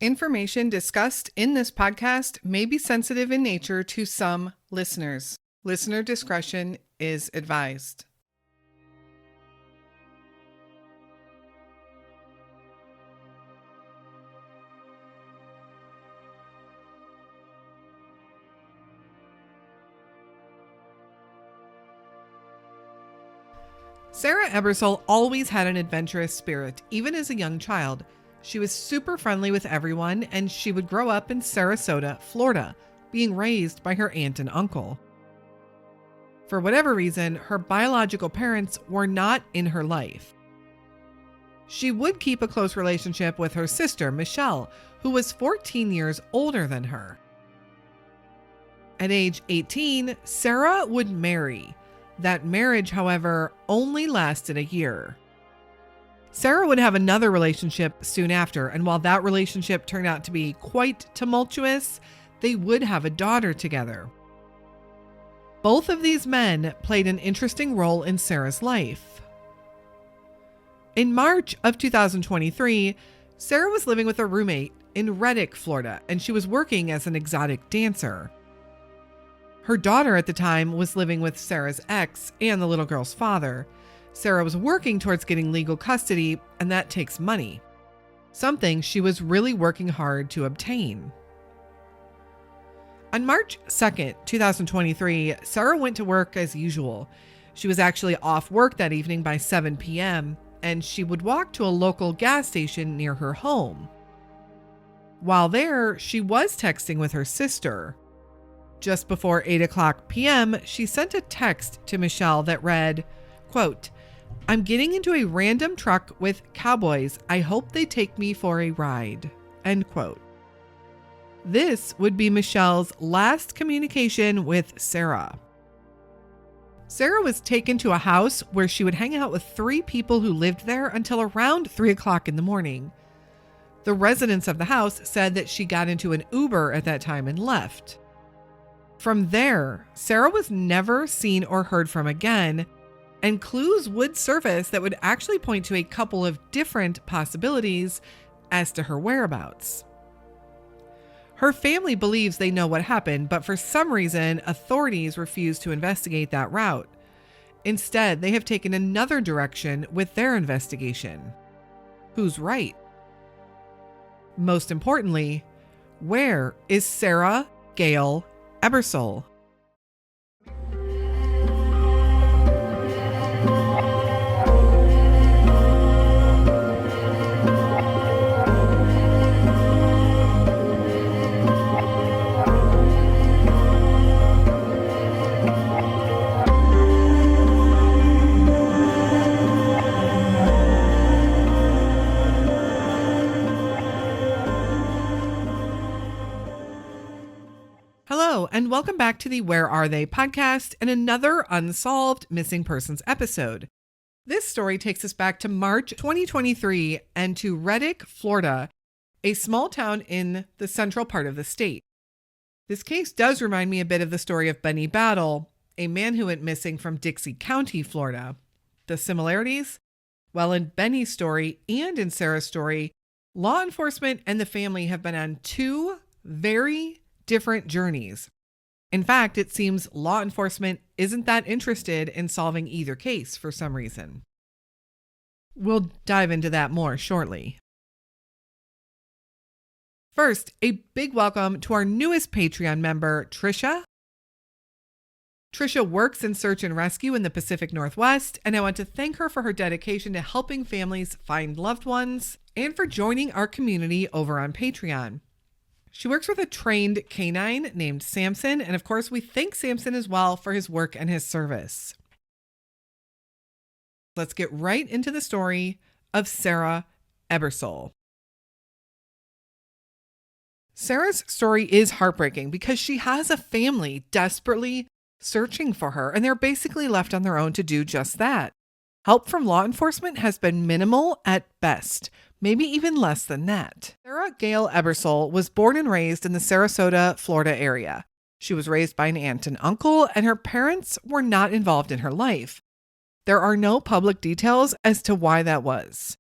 Information discussed in this podcast may be sensitive in nature to some listeners. Listener discretion is advised. Sarah Ebersole always had an adventurous spirit, even as a young child. She was super friendly with everyone, and she would grow up in Sarasota, Florida, being raised by her aunt and uncle. For whatever reason, her biological parents were not in her life. She would keep a close relationship with her sister, Michelle, who was 14 years older than her. At age 18, Sarah would marry. That marriage, however, only lasted a year. Sarah would have another relationship soon after, and while that relationship turned out to be quite tumultuous, they would have a daughter together. Both of these men played an interesting role in Sarah's life. In March of 2023, Sarah was living with a roommate in Reddick, Florida, and she was working as an exotic dancer. Her daughter at the time was living with Sarah's ex and the little girl's father. Sarah was working towards getting legal custody, and that takes money, something she was really working hard to obtain. On March 2nd, 2023, Sarah went to work as usual. She was actually off work that evening by 7 p.m., and she would walk to a local gas station near her home. While there, she was texting with her sister. Just before 8 o'clock p.m., she sent a text to Michelle that read, quote, "I'm getting into a random truck with cowboys. I hope they take me for a ride." End quote. This would be Michelle's last communication with Sarah. Sarah was taken to a house where she would hang out with 3 people who lived there until around 3 o'clock in the morning. The residents of the house said that she got into an Uber at that time and left. From there, Sarah was never seen or heard from again, and clues would surface that would actually point to a couple of different possibilities as to her whereabouts. Her family believes they know what happened, but for some reason, authorities refuse to investigate that route. Instead, they have taken another direction with their investigation. Who's right? Most importantly, where is Sarah Gail Ebersole? Hello, and welcome back to the Where Are They podcast and another Unsolved Missing Persons episode. This story takes us back to March 2023 and to Reddick, Florida, a small town in the central part of the state. This case does remind me a bit of the story of Benny Battle, a man who went missing from Dixie County, Florida. The similarities? Well, in Benny's story and in Sarah's story, law enforcement and the family have been on 2 very different journeys. In fact, it seems law enforcement isn't that interested in solving either case for some reason. We'll dive into that more shortly. First, a big welcome to our newest Patreon member, Trisha. Trisha works in search and rescue in the Pacific Northwest, and I want to thank her for her dedication to helping families find loved ones and for joining our community over on Patreon. She works with a trained canine named Samson, and of course, we thank Samson as well for his work and his service. Let's get right into the story of Sarah Ebersole. Sarah's story is heartbreaking because she has a family desperately searching for her, and they're basically left on their own to do just that. Help from law enforcement has been minimal at best, maybe even less than that. Sarah Gail Ebersole was born and raised in the Sarasota, Florida area. She was raised by an aunt and uncle, and her parents were not involved in her life. There are no public details as to why that was.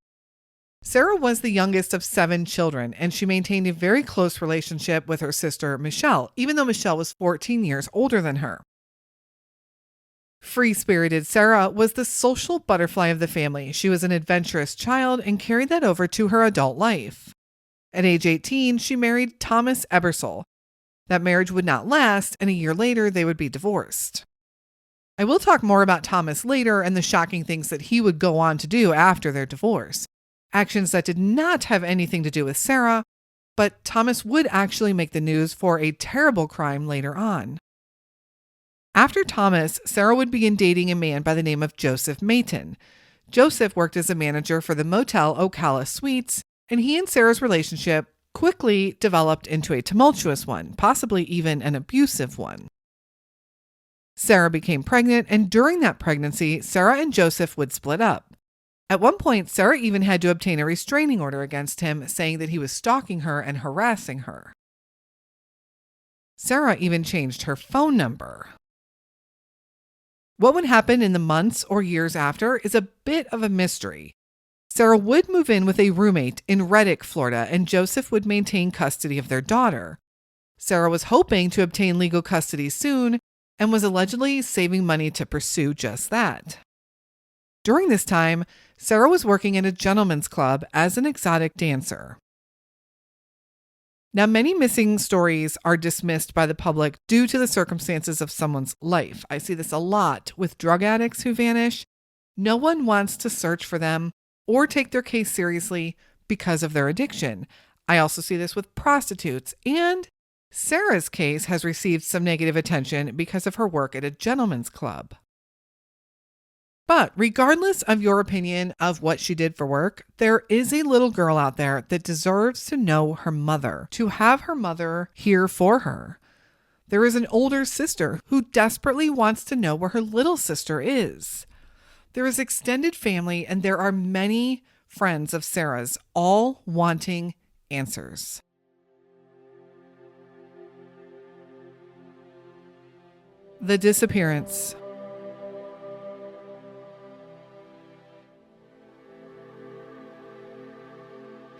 Sarah was the youngest of 7 children, and she maintained a very close relationship with her sister, Michelle, even though Michelle was 14 years older than her. Free-spirited Sarah was the social butterfly of the family. She was an adventurous child and carried that over to her adult life. At age 18, she married Thomas Ebersole. That marriage would not last, and a year later, they would be divorced. I will talk more about Thomas later and the shocking things that he would go on to do after their divorce. Actions that did not have anything to do with Sarah, but Thomas would actually make the news for a terrible crime later on. After Thomas, Sarah would begin dating a man by the name of Joseph Mayton. Joseph worked as a manager for the Motel Ocala Suites, and he and Sarah's relationship quickly developed into a tumultuous one, possibly even an abusive one. Sarah became pregnant, and during that pregnancy, Sarah and Joseph would split up. At one point, Sarah even had to obtain a restraining order against him, saying that he was stalking her and harassing her. Sarah even changed her phone number. What would happen in the months or years after is a bit of a mystery. Sarah would move in with a roommate in Reddick, Florida, and Joseph would maintain custody of their daughter. Sarah was hoping to obtain legal custody soon and was allegedly saving money to pursue just that. During this time, Sarah was working at a gentleman's club as an exotic dancer. Now, many missing stories are dismissed by the public due to the circumstances of someone's life. I see this a lot with drug addicts who vanish. No one wants to search for them or take their case seriously because of their addiction. I also see this with prostitutes, and Sarah's case has received some negative attention because of her work at a gentleman's club. But regardless of your opinion of what she did for work, there is a little girl out there that deserves to know her mother, to have her mother here for her. There is an older sister who desperately wants to know where her little sister is. There is extended family, and there are many friends of Sarah's, all wanting answers. The disappearance.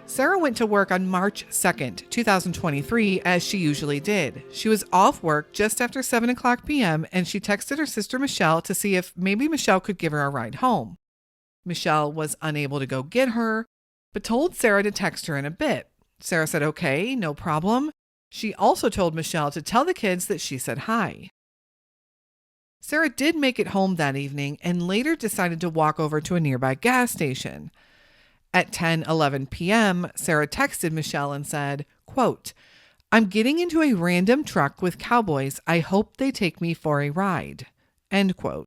Sarah went to work on March 2nd, 2023, as she usually did. She was off work just after 7 o'clock p.m., and she texted her sister Michelle to see if maybe Michelle could give her a ride home. Michelle was unable to go get her, but told Sarah to text her in a bit. Sarah said, okay, no problem. She also told Michelle to tell the kids that she said hi. Sarah did make it home that evening and later decided to walk over to a nearby gas station. At 10:11 p.m., Sarah texted Michelle and said, quote, I'm getting into a random truck with cowboys. I hope they take me for a ride. End quote.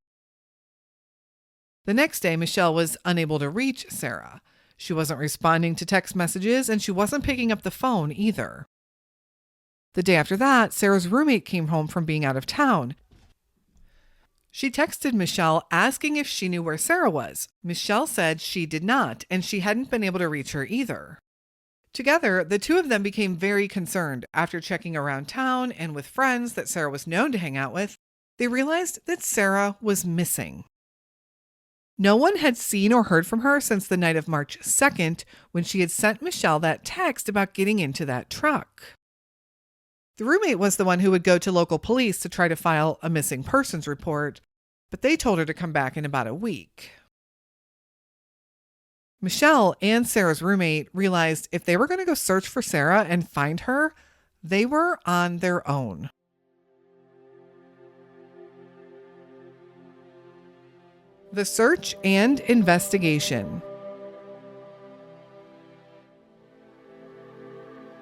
The next day, Michelle was unable to reach Sarah. She wasn't responding to text messages, and she wasn't picking up the phone either. The day after that, Sarah's roommate came home from being out of town. She texted Michelle asking if she knew where Sarah was. Michelle said she did not, and she hadn't been able to reach her either. Together, the two of them became very concerned. After checking around town and with friends that Sarah was known to hang out with, they realized that Sarah was missing. No one had seen or heard from her since the night of March 2nd, when she had sent Michelle that text about getting into that truck. The roommate was the one who would go to local police to try to file a missing persons report, but they told her to come back in about a week. Michelle and Sarah's roommate realized if they were going to go search for Sarah and find her, they were on their own. The search and investigation.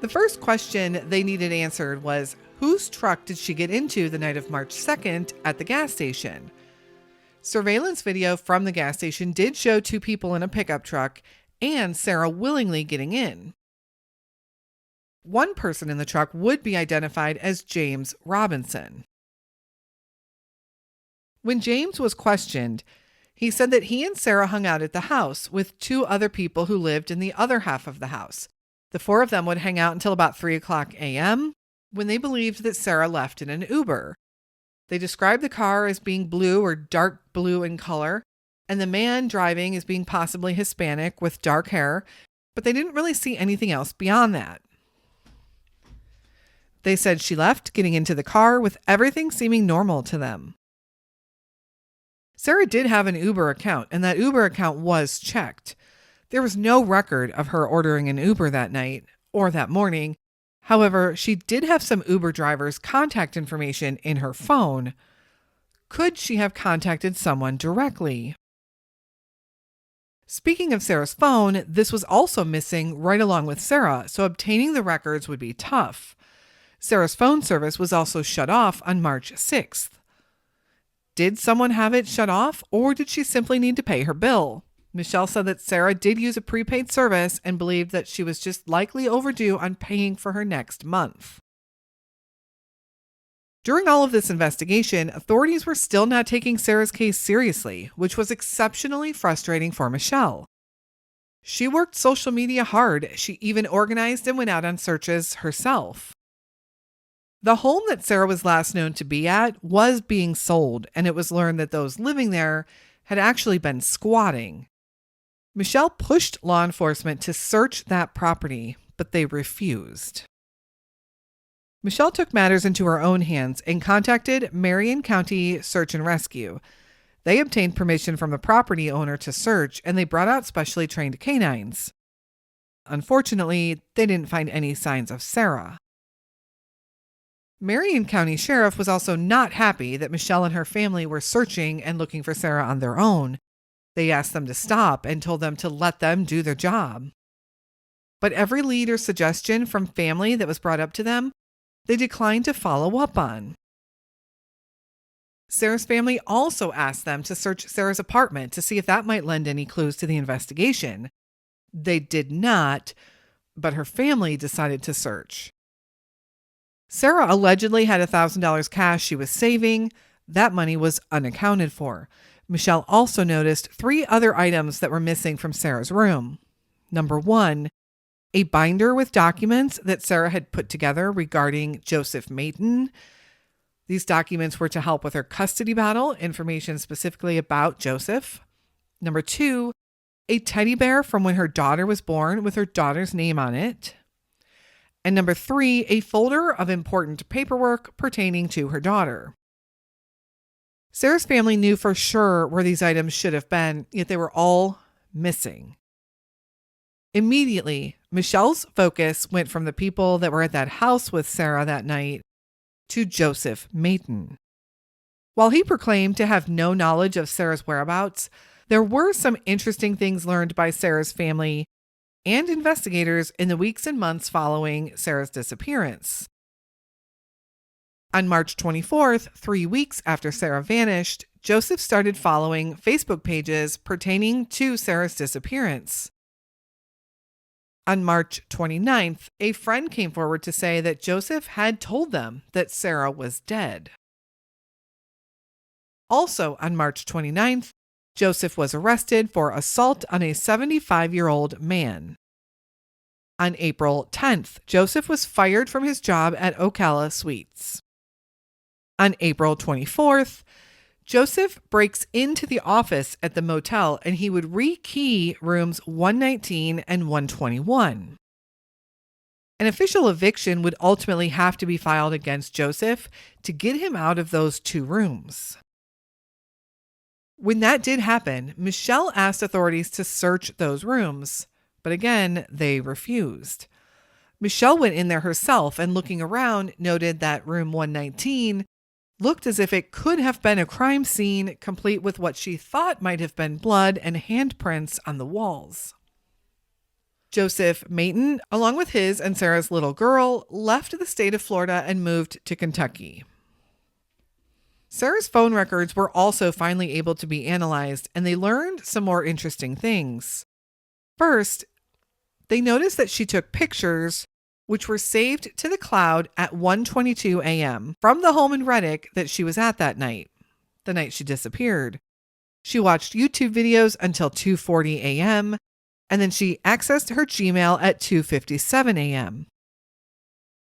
The first question they needed answered was, whose truck did she get into the night of March 2nd at the gas station? Surveillance video from the gas station did show two people in a pickup truck and Sarah willingly getting in. One person in the truck would be identified as James Robinson. When James was questioned, he said that he and Sarah hung out at the house with two other people who lived in the other half of the house. The four of them would hang out until about 3 o'clock a.m. when they believed that Sarah left in an Uber. They described the car as being blue or dark blue in color, and the man driving as being possibly Hispanic with dark hair, but they didn't really see anything else beyond that. They said she left, getting into the car with everything seeming normal to them. Sarah did have an Uber account, and that Uber account was checked. There was no record of her ordering an Uber that night or that morning. However, she did have some Uber drivers' contact information in her phone. Could she have contacted someone directly? Speaking of Sarah's phone, this was also missing right along with Sarah, so obtaining the records would be tough. Sarah's phone service was also shut off on March 6th. Did someone have it shut off, or did she simply need to pay her bill? Michelle said that Sarah did use a prepaid service and believed that she was just likely overdue on paying for her next month. During all of this investigation, authorities were still not taking Sarah's case seriously, which was exceptionally frustrating for Michelle. She worked social media hard. She even organized and went out on searches herself. The home that Sarah was last known to be at was being sold, and it was learned that those living there had actually been squatting. Michelle pushed law enforcement to search that property, but they refused. Michelle took matters into her own hands and contacted Marion County Search and Rescue. They obtained permission from the property owner to search, and they brought out specially trained canines. Unfortunately, they didn't find any signs of Sarah. Marion County Sheriff was also not happy that Michelle and her family were searching and looking for Sarah on their own. They asked them to stop and told them to let them do their job. But every lead or suggestion from family that was brought up to them, they declined to follow up on. Sarah's family also asked them to search Sarah's apartment to see if that might lend any clues to the investigation. They did not, but her family decided to search. Sarah allegedly had $1,000 cash she was saving. That money was unaccounted for. Michelle also noticed 3 other items that were missing from Sarah's room. Number 1, a binder with documents that Sarah had put together regarding Joseph Mayton. These documents were to help with her custody battle, information specifically about Joseph. Number 2, a teddy bear from when her daughter was born with her daughter's name on it. And number 3, a folder of important paperwork pertaining to her daughter. Sarah's family knew for sure where these items should have been, yet they were all missing. Immediately, Michelle's focus went from the people that were at that house with Sarah that night to Joseph Mayton. While he proclaimed to have no knowledge of Sarah's whereabouts, there were some interesting things learned by Sarah's family and investigators in the weeks and months following Sarah's disappearance. On March 24th, 3 weeks after Sarah vanished, Joseph started following Facebook pages pertaining to Sarah's disappearance. On March 29th, a friend came forward to say that Joseph had told them that Sarah was dead. Also on March 29th, Joseph was arrested for assault on a 75-year-old man. On April 10th, Joseph was fired from his job at Ocala Suites. On April 24th, Joseph breaks into the office at the motel and he would rekey rooms 119 and 121. An official eviction would ultimately have to be filed against Joseph to get him out of those 2 rooms. When that did happen, Michelle asked authorities to search those rooms, but again, they refused. Michelle went in there herself and looking around noted that room 119 looked as if it could have been a crime scene, complete with what she thought might have been blood and handprints on the walls. Joseph Mayton, along with his and Sarah's little girl, left the state of Florida and moved to Kentucky. Sarah's phone records were also finally able to be analyzed, and they learned some more interesting things. First, they noticed that she took pictures which were saved to the cloud at 1:22 a.m. from the home in Reddick that she was at that night, the night she disappeared. She watched YouTube videos until 2:40 a.m., and then she accessed her Gmail at 2:57 a.m.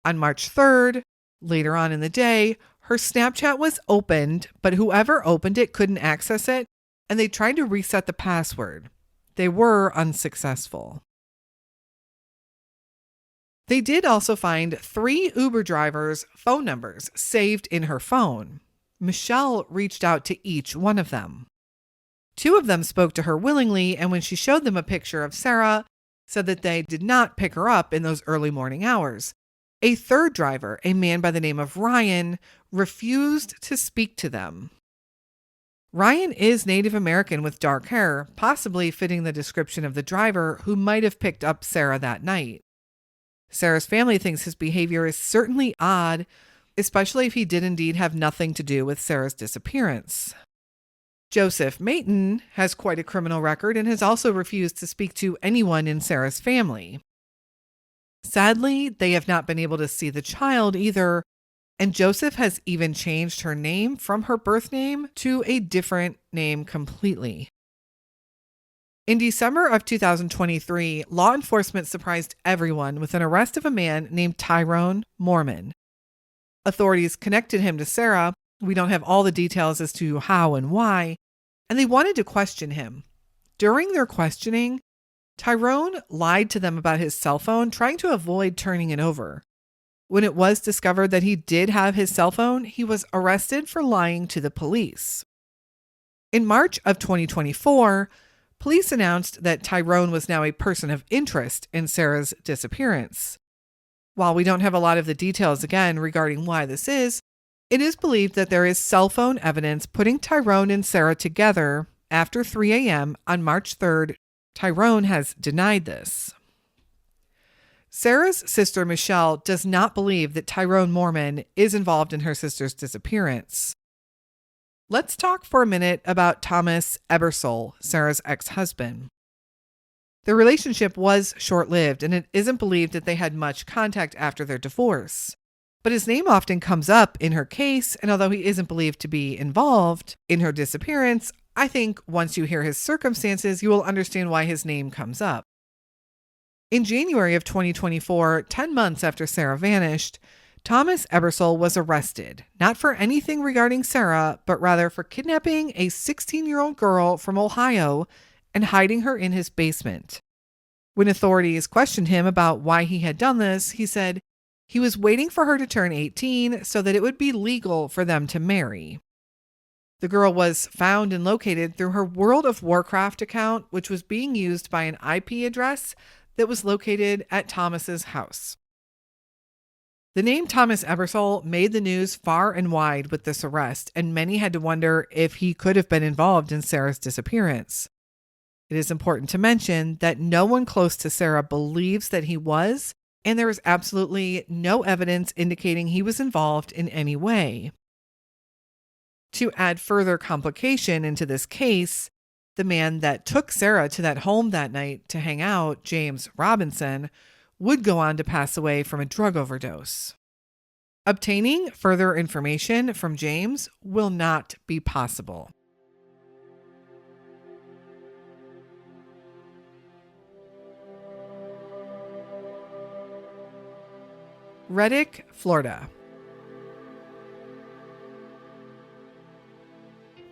On March 3rd, later on in the day, her Snapchat was opened, but whoever opened it couldn't access it, and they tried to reset the password. They were unsuccessful. They did also find 3 Uber drivers' phone numbers saved in her phone. Michelle reached out to each one of them. 2 of them spoke to her willingly, and when she showed them a picture of Sarah, said that they did not pick her up in those early morning hours. A third driver, a man by the name of Ryan, refused to speak to them. Ryan is Native American with dark hair, possibly fitting the description of the driver who might have picked up Sarah that night. Sarah's family thinks his behavior is certainly odd, especially if he did indeed have nothing to do with Sarah's disappearance. Joseph Mayton has quite a criminal record and has also refused to speak to anyone in Sarah's family. Sadly, they have not been able to see the child either, and Joseph has even changed her name from her birth name to a different name completely. In December of 2023, law enforcement surprised everyone with an arrest of a man named Tyrone Mormon. Authorities connected him to Sarah. We don't have all the details as to how and why, and they wanted to question him. During their questioning, Tyrone lied to them about his cell phone, trying to avoid turning it over. When it was discovered that he did have his cell phone, he was arrested for lying to the police. In March of 2024, police announced that Tyrone was now a person of interest in Sarah's disappearance. While we don't have a lot of the details again regarding why this is, it is believed that there is cell phone evidence putting Tyrone and Sarah together after 3 a.m. on March 3rd. Tyrone has denied this. Sarah's sister Michelle does not believe that Tyrone Mormon is involved in her sister's disappearance. Let's talk for a minute about Thomas Ebersole, Sarah's ex-husband. Their relationship was short-lived, and it isn't believed that they had much contact after their divorce. But his name often comes up in her case, and although he isn't believed to be involved in her disappearance, I think once you hear his circumstances, you will understand why his name comes up. In January of 2024, 10 months after Sarah vanished, Thomas Ebersole was arrested, not for anything regarding Sarah, but rather for kidnapping a 16-year-old girl from Ohio and hiding her in his basement. When authorities questioned him about why he had done this, he said he was waiting for her to turn 18 so that it would be legal for them to marry. The girl was found and located through her World of Warcraft account, which was being used by an IP address that was located at Thomas's house. The name Thomas Ebersole made the news far and wide with this arrest, and many had to wonder if he could have been involved in Sarah's disappearance. It is important to mention that no one close to Sarah believes that he was, and there is absolutely no evidence indicating he was involved in any way. To add further complication into this case, the man that took Sarah to that home that night to hang out, James Robinson, would go on to pass away from a drug overdose. Obtaining further information from James will not be possible. Reddick, Florida.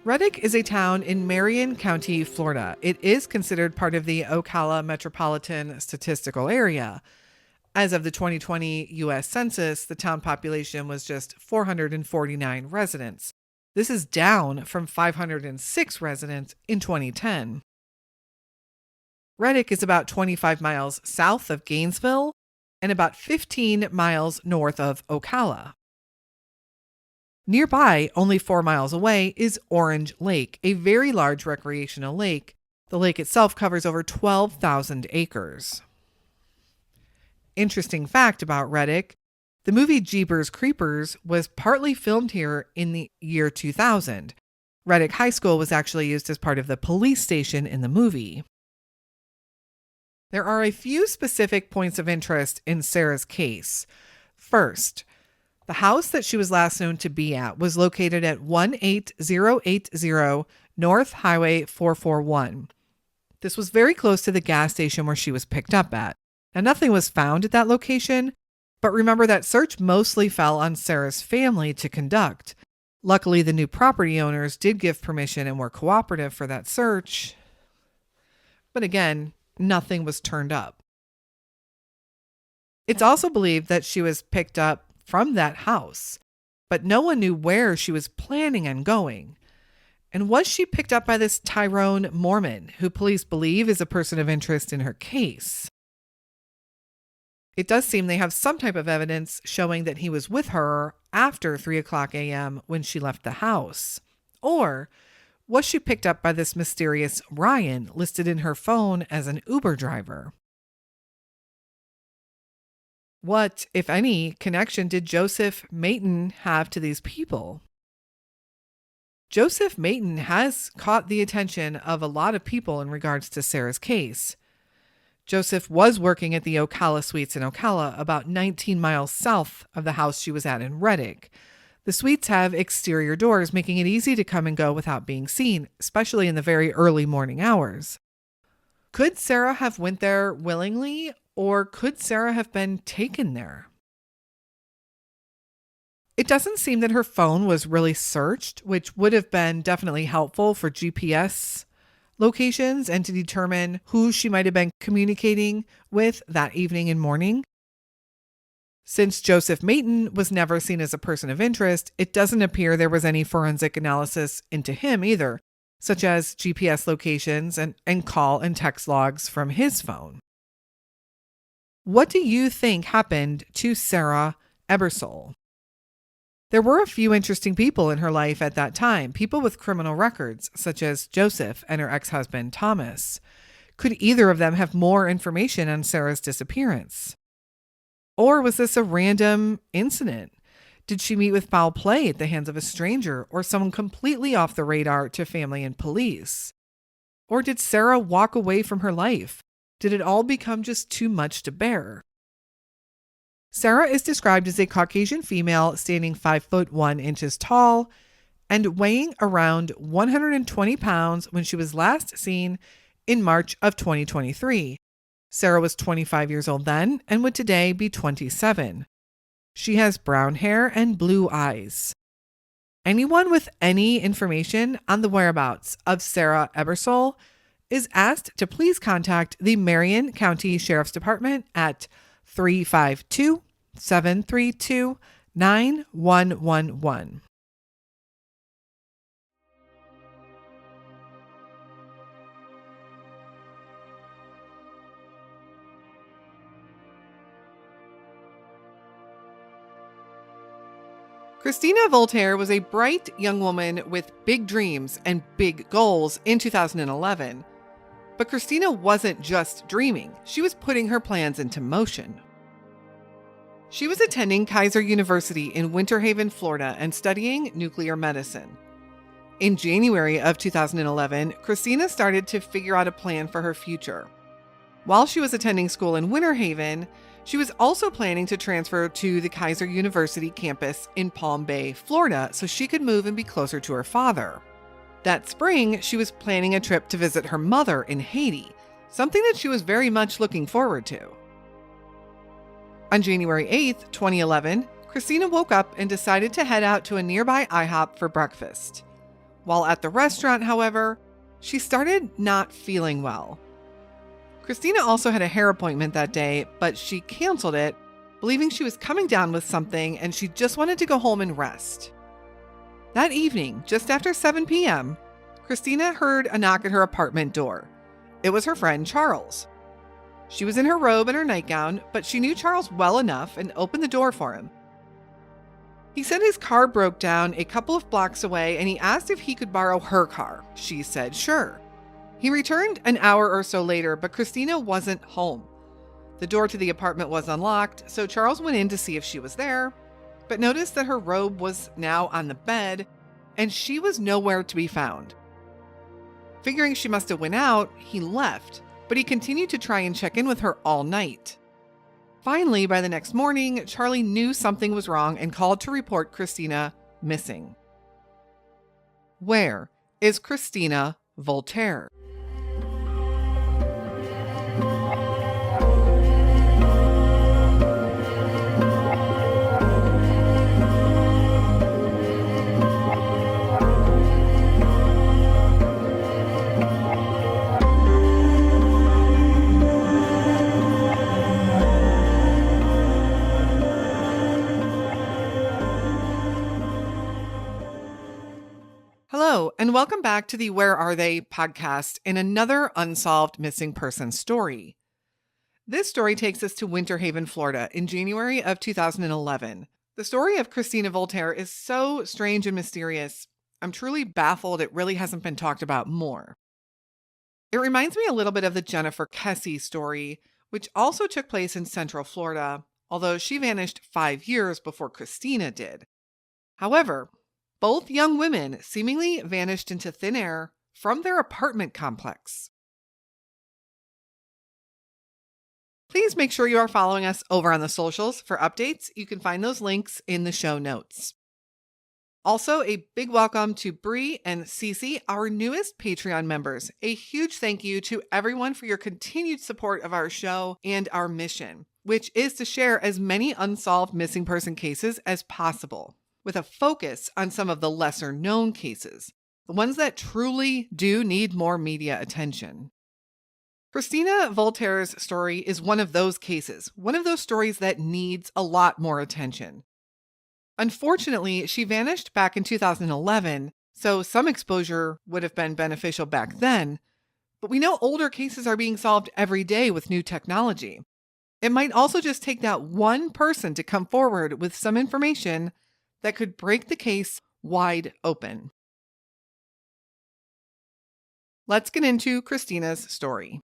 Reddick is a town in Marion County, Florida. It is considered part of the Ocala Metropolitan Statistical Area. As of the 2020 U.S. Census, the town population was just 449 residents. This is down from 506 residents in 2010. Reddick is about 25 miles south of Gainesville and about 15 miles north of Ocala. Nearby, only 4 miles away, is Orange Lake, a very large recreational lake. The lake itself covers over 12,000 acres. Interesting fact about Reddick, the movie Jeepers Creepers was partly filmed here in the year 2000. Reddick High School was actually used as part of the police station in the movie. There are a few specific points of interest in Sarah's case. First, the house that she was last known to be at was located at 18080 North Highway 441. This was very close to the gas station where she was picked up at. Now, nothing was found at that location, but remember that search mostly fell on Sarah's family to conduct. Luckily, the new property owners did give permission and were cooperative for that search. But again, nothing was turned up. It's also believed that she was picked up from that house, but no one knew where she was planning on going. And was she picked up by this Tyrone Mormon, who police believe is a person of interest in her case? It does seem they have some type of evidence showing that he was with her after 3 o'clock a.m. when she left the house. Or was she picked up by this mysterious Ryan listed in her phone as an Uber driver? What, if any, connection did Joseph Mayton have to these people? Joseph Mayton has caught the attention of a lot of people in regards to Sarah's case. Joseph was working at the Ocala Suites in Ocala, about 19 miles south of the house she was at in Reddick. The suites have exterior doors, making it easy to come and go without being seen, especially in the very early morning hours. Could Sarah have went there willingly, or could Sarah have been taken there? It doesn't seem that her phone was really searched, which would have been definitely helpful for GPS locations and to determine who she might have been communicating with that evening and morning. Since Joseph Mayton was never seen as a person of interest, it doesn't appear there was any forensic analysis into him either, such as GPS locations and call and text logs from his phone. What do you think happened to Sarah Ebersole? There were a few interesting people in her life at that time, people with criminal records, such as Joseph and her ex-husband Thomas. Could either of them have more information on Sarah's disappearance? Or was this a random incident? Did she meet with foul play at the hands of a stranger or someone completely off the radar to family and police? Or did Sarah walk away from her life? Did it all become just too much to bear? Sarah is described as a Caucasian female standing 5'1" tall and weighing around 120 pounds when she was last seen in March of 2023. Sarah was 25 years old then and would today be 27. She has brown hair and blue eyes. Anyone with any information on the whereabouts of Sarah Ebersole is asked to please contact the Marion County Sheriff's Department at 352-732-9111. Christina Voltaire was a bright young woman with big dreams and big goals in 2011. But Christina wasn't just dreaming, she was putting her plans into motion. She was attending Kaiser University in Winter Haven, Florida, and studying nuclear medicine. In January of 2011, Christina started to figure out a plan for her future. While she was attending school in Winter Haven, she was also planning to transfer to the Kaiser University campus in Palm Bay, Florida, so she could move and be closer to her father. That spring, she was planning a trip to visit her mother in Haiti, something that she was very much looking forward to. On January 8th, 2011, Christina woke up and decided to head out to a nearby IHOP for breakfast. While at the restaurant, however, she started not feeling well. Christina also had a hair appointment that day, but she canceled it, believing she was coming down with something and she just wanted to go home and rest. That evening, just after 7 p.m., Christina heard a knock at her apartment door. It was her friend Charles. She was in her robe and her nightgown, but she knew Charles well enough and opened the door for him. He said his car broke down a couple of blocks away and he asked if he could borrow her car. She said sure. He returned an hour or so later, but Christina wasn't home. The door to the apartment was unlocked, so Charles went in to see if she was there, but noticed that her robe was now on the bed and she was nowhere to be found. Figuring she must have went out, he left, but he continued to try and check in with her all night. Finally, by the next morning, Charlie knew something was wrong and called to report Christina missing. Where is Christina Voltaire? Hello, and welcome back to the Where Are They podcast in another unsolved missing person story. This story takes us to Winter Haven, Florida in January of 2011. The story of Christina Voltaire is so strange and mysterious. I'm truly baffled it really hasn't been talked about more. It reminds me a little bit of the Jennifer Kesse story, which also took place in Central Florida, although she vanished 5 years before Christina did. However, both young women seemingly vanished into thin air from their apartment complex. Please make sure you are following us over on the socials for updates. You can find those links in the show notes. Also, a big welcome to Bree and Cece, our newest Patreon members. A huge thank you to everyone for your continued support of our show and our mission, which is to share as many unsolved missing person cases as possible, with a focus on some of the lesser known cases, the ones that truly do need more media attention. Christina Voltaire's story is one of those cases, one of those stories that needs a lot more attention. Unfortunately, she vanished back in 2011, so some exposure would have been beneficial back then, but we know older cases are being solved every day with new technology. It might also just take that one person to come forward with some information that could break the case wide open. Let's get into Christina's story.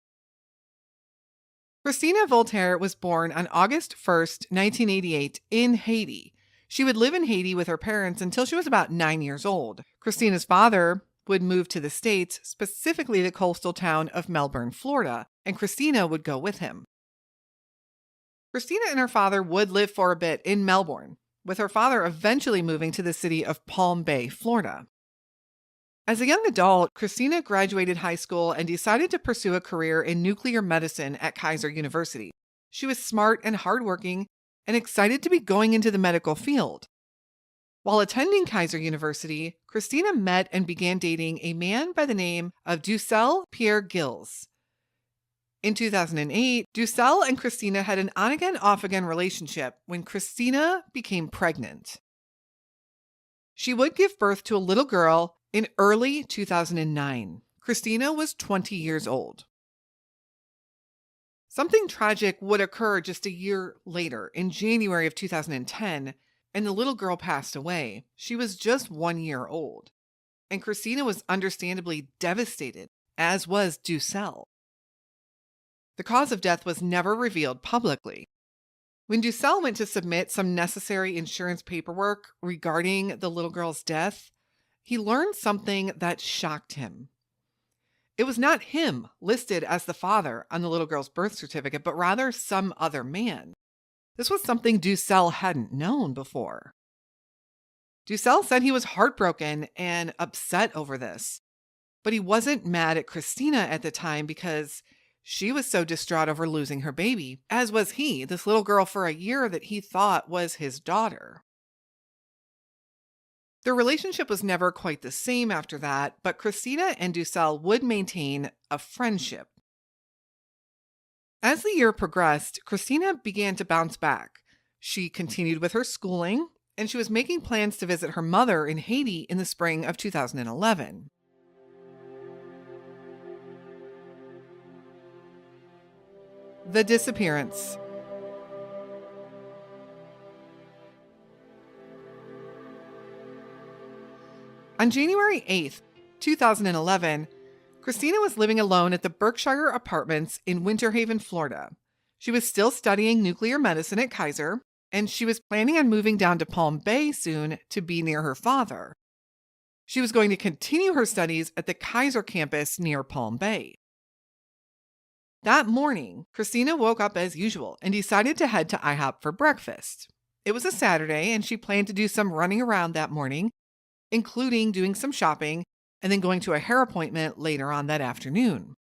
Christina Voltaire was born on August 1st, 1988, in Haiti. She would live in Haiti with her parents until she was about 9 years old. Christina's father would move to the States, specifically the coastal town of Melbourne, Florida, and Christina would go with him. Christina and her father would live for a bit in Melbourne, with her father eventually moving to the city of Palm Bay, Florida. As a young adult, Christina graduated high school and decided to pursue a career in nuclear medicine at Kaiser University. She was smart and hardworking and excited to be going into the medical field. While attending Kaiser University, Christina met and began dating a man by the name of Ducel Pierre Gilles. In 2008, Ducel and Christina had an on-again, off-again relationship when Christina became pregnant. She would give birth to a little girl in early 2009. Christina was 20 years old. Something tragic would occur just a year later, in January of 2010, and the little girl passed away. She was just 1 year old, and Christina was understandably devastated, as was Ducel. The cause of death was never revealed publicly. When Ducel went to submit some necessary insurance paperwork regarding the little girl's death, he learned something that shocked him. It was not him listed as the father on the little girl's birth certificate, but rather some other man. This was something Ducel hadn't known before. Ducel said he was heartbroken and upset over this, but he wasn't mad at Christina at the time because she was so distraught over losing her baby, as was he, this little girl for a year that he thought was his daughter. Their relationship was never quite the same after that, but Christina and Ducel would maintain a friendship. As the year progressed, Christina began to bounce back. She continued with her schooling, and she was making plans to visit her mother in Haiti in the spring of 2011. The disappearance. On January 8th, 2011, Christina was living alone at the Berkshire Apartments in Winter Haven, Florida. She was still studying nuclear medicine at Kaiser, and she was planning on moving down to Palm Bay soon to be near her father. She was going to continue her studies at the Kaiser campus near Palm Bay. That morning, Christina woke up as usual and decided to head to IHOP for breakfast. It was a Saturday, and she planned to do some running around that morning, including doing some shopping and then going to a hair appointment later on that afternoon.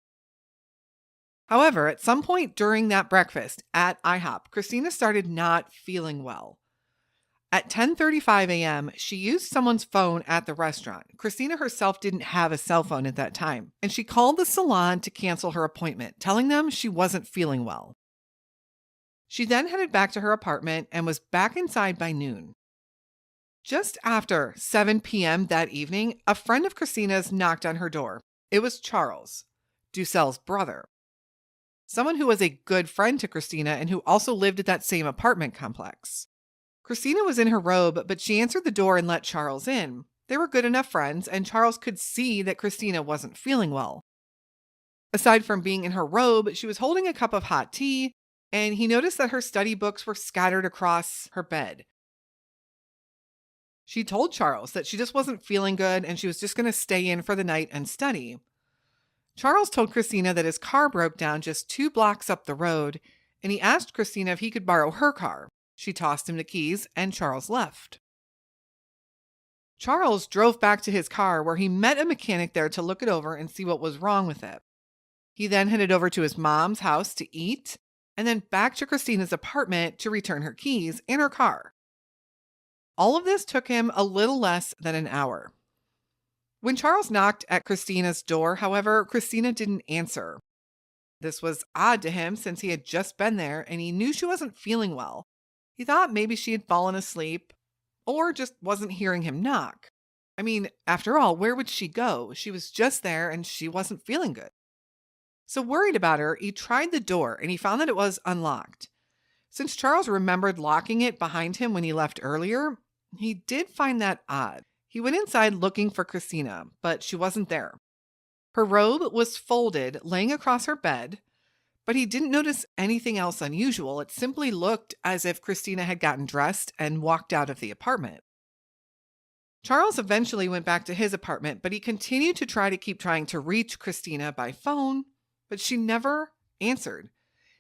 However, at some point during that breakfast at IHOP, Christina started not feeling well. At 10:35 a.m., she used someone's phone at the restaurant. Christina herself didn't have a cell phone at that time, and she called the salon to cancel her appointment, telling them she wasn't feeling well. She then headed back to her apartment and was back inside by noon. Just after 7 p.m. that evening, a friend of Christina's knocked on her door. It was Charles, Ducelle's brother, someone who was a good friend to Christina and who also lived at that same apartment complex. Christina was in her robe, but she answered the door and let Charles in. They were good enough friends, and Charles could see that Christina wasn't feeling well. Aside from being in her robe, she was holding a cup of hot tea, and he noticed that her study books were scattered across her bed. She told Charles that she just wasn't feeling good and she was just going to stay in for the night and study. Charles told Christina that his car broke down just 2 blocks up the road, and he asked Christina if he could borrow her car. She tossed him the keys, and Charles left. Charles drove back to his car, where he met a mechanic there to look it over and see what was wrong with it. He then headed over to his mom's house to eat, and then back to Christina's apartment to return her keys and her car. All of this took him a little less than an hour. When Charles knocked at Christina's door, however, Christina didn't answer. This was odd to him since he had just been there and he knew she wasn't feeling well. He thought maybe she had fallen asleep or just wasn't hearing him knock. I mean, after all, where would she go? She was just there and she wasn't feeling good. So worried about her, he tried the door and he found that it was unlocked. Since Charles remembered locking it behind him when he left earlier, he did find that odd. He went inside looking for Christina, but she wasn't there. Her robe was folded, laying across her bed, but he didn't notice anything else unusual. It simply looked as if Christina had gotten dressed and walked out of the apartment. Charles eventually went back to his apartment, but he continued to keep trying to reach Christina by phone, but she never answered.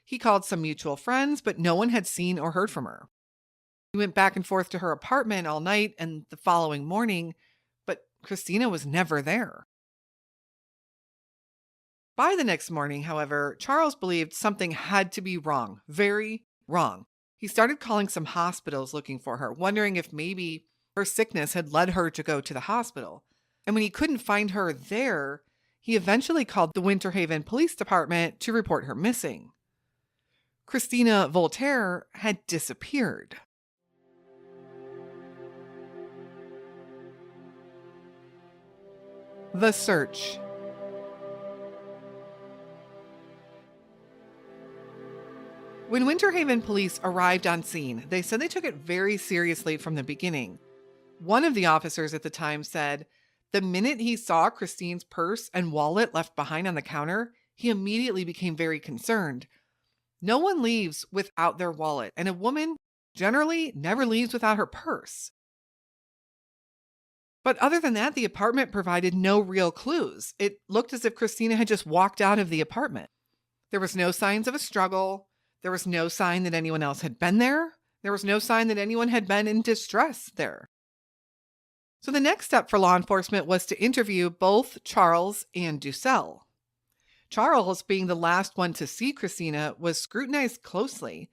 He called some mutual friends, but no one had seen or heard from her. He went back and forth to her apartment all night and the following morning, but Christina was never there. By the next morning, however, Charles believed something had to be wrong, very wrong. He started calling some hospitals looking for her, wondering if maybe her sickness had led her to go to the hospital. And when he couldn't find her there, he eventually called the Winter Haven Police Department to report her missing. Christina Voltaire had disappeared. The search. When Winter Haven police arrived on scene, they said they took it very seriously from the beginning. One of the officers at the time said, the minute he saw Christine's purse and wallet left behind on the counter, he immediately became very concerned. No one leaves without their wallet, and a woman generally never leaves without her purse. But other than that, the apartment provided no real clues. It looked as if Christina had just walked out of the apartment. There was no signs of a struggle. There was no sign that anyone else had been there. There was no sign that anyone had been in distress there. So the next step for law enforcement was to interview both Charles and Ducelle. Charles, being the last one to see Christina, was scrutinized closely.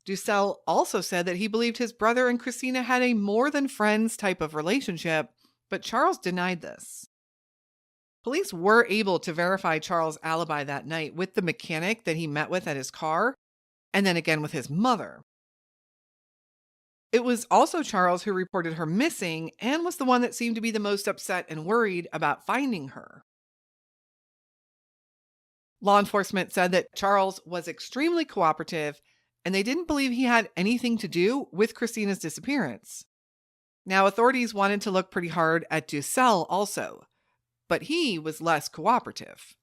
Ducelle also said that he believed his brother and Christina had a more than friends type of relationship, but Charles denied this. Police were able to verify Charles' alibi that night with the mechanic that he met with at his car, and then again with his mother. It was also Charles who reported her missing and was the one that seemed to be the most upset and worried about finding her. Law enforcement said that Charles was extremely cooperative and they didn't believe he had anything to do with Christina's disappearance. Now, authorities wanted to look pretty hard at Ducelle also, but he was less cooperative.